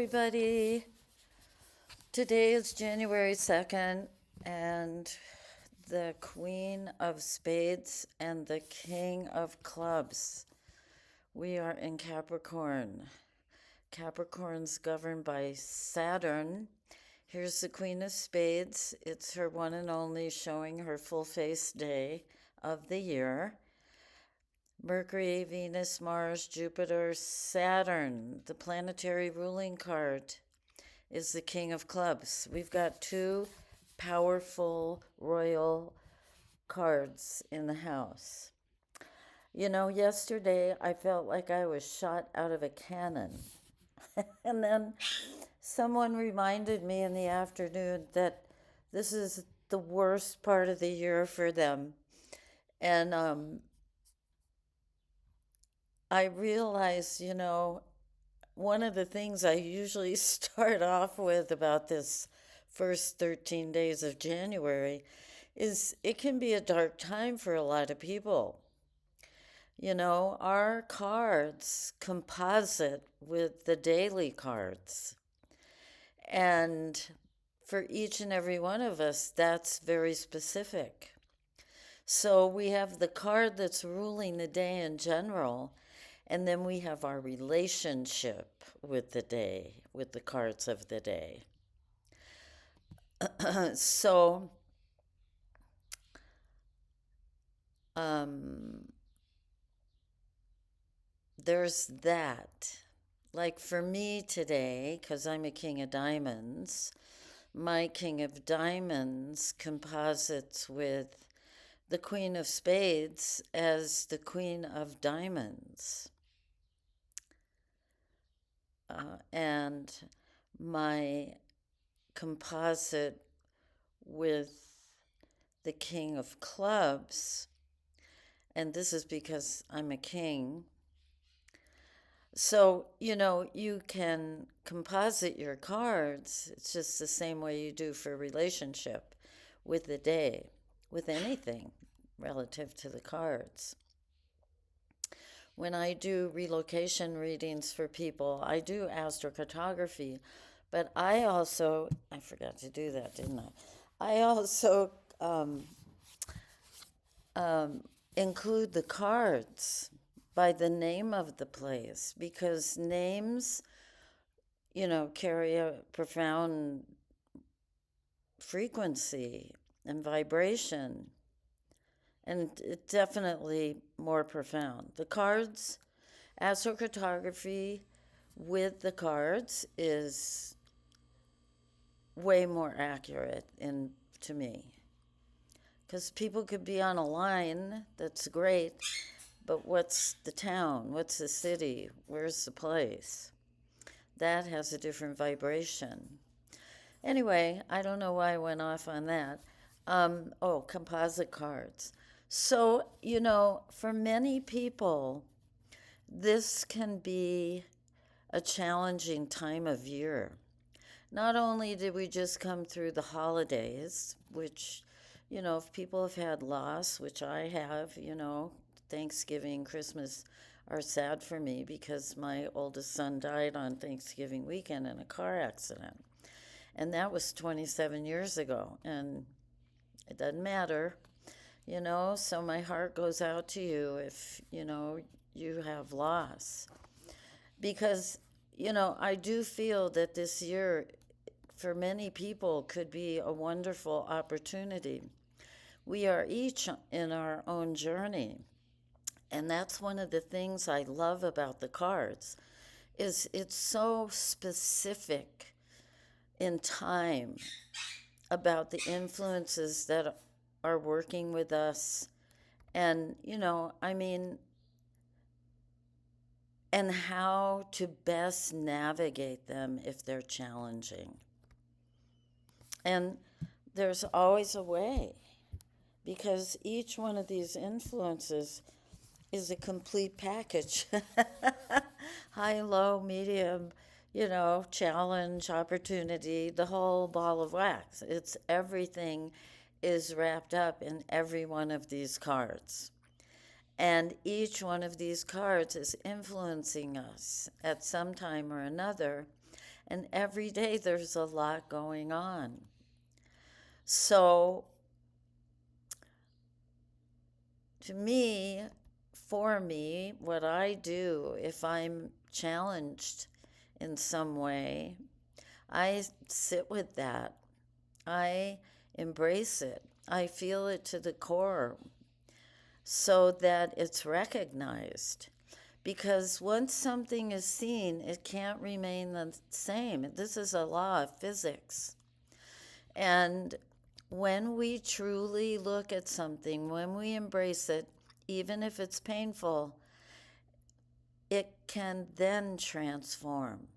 Everybody, today is January 2nd, and the Queen of Spades and the King of Clubs. We are in Capricorn. Capricorn's governed by Saturn. Here's the Queen of Spades. It's her one and only showing her full face day of the year. Mercury, Venus, Mars, Jupiter, Saturn, the planetary ruling card, is the King of Clubs. We've got two powerful royal cards in the house. You know, yesterday I felt like I was shot out of a cannon. And then someone reminded me in the afternoon that this is the worst part of the year for them. And I realized, one of the things I usually start off with about this first 13 days of January is it can be a dark time for a lot of people. You know, our cards composite with the daily cards. And for each and every one of us, that's very specific. So we have the card that's ruling the day in general, and then we have our relationship with the day, with the cards of the day. So, there's that. Like for me today, because I'm a king of diamonds, my king of diamonds composites with the queen of spades as the queen of diamonds. And my composite with the king of clubs, and this is because I'm a king. So, you can composite your cards. It's just the same way you do for a relationship with the day, with anything relative to the cards. When I do relocation readings for people, I do astrocartography, but I forgot to do that, didn't I? I also include the cards by the name of the place because names, carry a profound frequency and vibration, and it's definitely more profound. The cards, astrocartography with the cards is way more accurate to me because people could be on a line that's great, but what's the town? What's the city? Where's the place? That has a different vibration. Anyway, I don't know why I went off on that. Composite cards. So, for many people, this can be a challenging time of year. Not only did we just come through the holidays, which, if people have had loss, which I have, Thanksgiving, Christmas are sad for me because my oldest son died on Thanksgiving weekend in a car accident. And that was 27 years ago. And it doesn't matter, so my heart goes out to you if, you have loss. Because, I do feel that this year, for many people, could be a wonderful opportunity. We are each in our own journey. And that's one of the things I love about the cards is it's so specific in time about the influences that are working with us and and how to best navigate them if they're challenging. And there's always a way because each one of these influences is a complete package. High, low, medium, challenge, opportunity, the whole ball of wax. It's everything is wrapped up in every one of these cards. And each one of these cards is influencing us at some time or another. And every day there's a lot going on. So, to me, for me, what I do if I'm challenged in some way, I sit with that. I embrace it. I feel it to the core so that it's recognized. Because once something is seen, it can't remain the same. This is a law of physics. And when we truly look at something, when we embrace it, even if it's painful, it can then transform.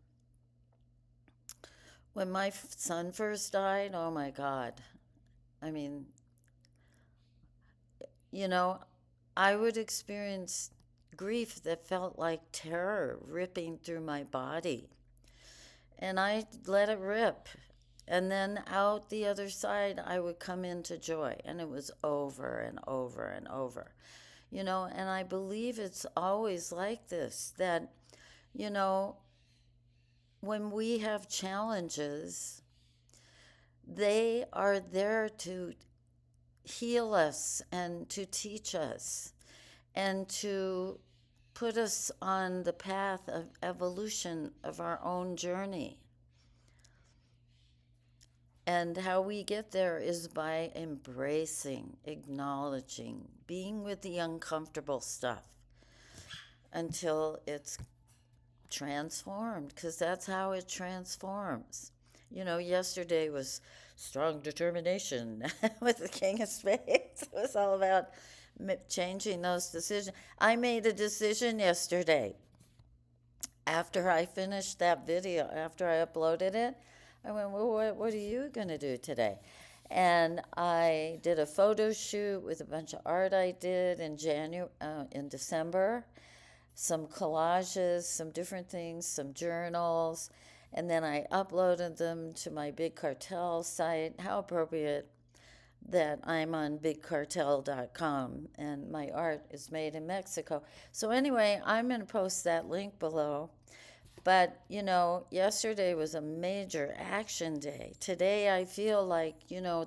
When my son first died, oh my God. I mean, you know, I would experience grief that felt like terror ripping through my body. And I let it rip. And then out the other side, I would come into joy. And it was over and over and over. And I believe it's always like this, that, you know, when we have challenges, they are there to heal us and to teach us and to put us on the path of evolution of our own journey. And how we get there is by embracing, acknowledging, being with the uncomfortable stuff until it's transformed, because that's how it transforms. Yesterday was strong determination with the King of Spades. It was all about changing those decisions. I made a decision yesterday after I finished that video, after I uploaded it. I went, well, what are you going to do today? And I did a photo shoot with a bunch of art I did in December, some collages, some different things, some journals, and then I uploaded them to my Big Cartel site. How appropriate that I'm on bigcartel.com and my art is made in Mexico. So anyway, I'm going to post that link below. But, yesterday was a major action day. Today I feel like,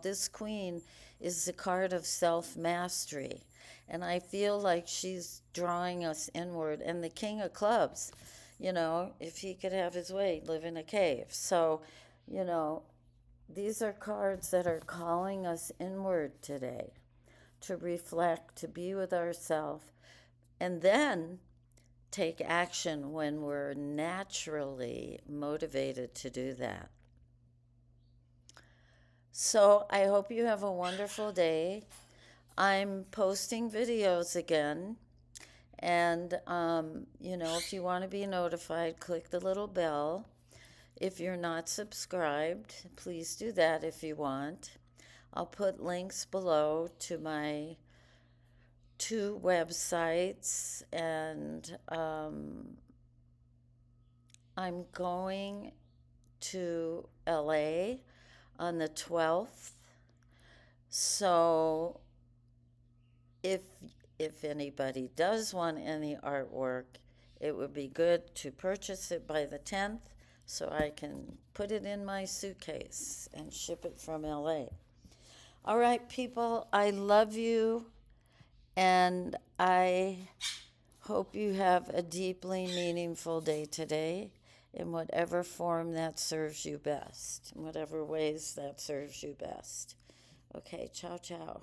this queen is the card of self-mastery. And I feel like she's drawing us inward. And the King of Clubs, if he could have his way, live in a cave. So, these are cards that are calling us inward today to reflect, to be with ourselves, and then take action when we're naturally motivated to do that. So I hope you have a wonderful day. I'm posting videos again. And, if you want to be notified, click the little bell. If you're not subscribed, please do that if you want. I'll put links below to my 2 websites, and I'm going to LA on the 12th. So if anybody does want any artwork, it would be good to purchase it by the 10th so I can put it in my suitcase and ship it from LA. All right, people, I love you, and I hope you have a deeply meaningful day today in whatever form that serves you best, in whatever ways that serves you best. Okay, ciao, ciao.